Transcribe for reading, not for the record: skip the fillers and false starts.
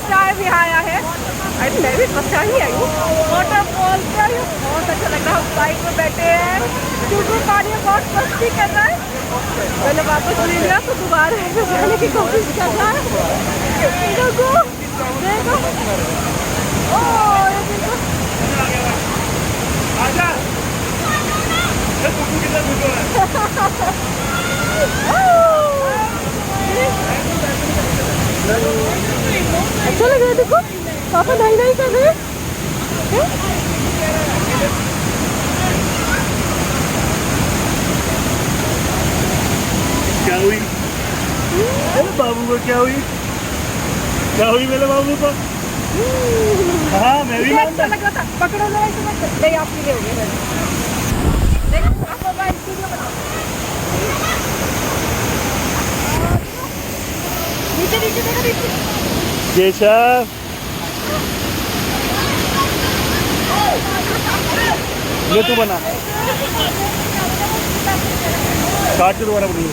First time यहाँ आया है। अरे मैं भी फर्स्ट टाइम ही आई हूँ वाटरफॉल पे आई हूँ। बहुत अच्छा लग रहा है। हम बाइक में बैठे हैं, टूटू पानी में बहुत मस्ती कर रहा है। मैंने वापस ले लिया तो दोबारा जाने की कोशिश कर रहा है। देखो देखो, ओह ये देखो, आजा कितना अच्छा लग रहा है। देखो पापा नहीं नहीं कर रहे हैं। क्या हुई मेरे बाबू को? क्या हुई मेरे बाबू को? हाँ मैं भी अच्छा लग रहा था। पकड़ो जरा इसे मत। नहीं आपके लिए हो गया। देखो आप मोबाइल वीडियो बनाओ। नीचे नीचे देखो नीचे। केशव ये तू बना काट के दोबारा बनी।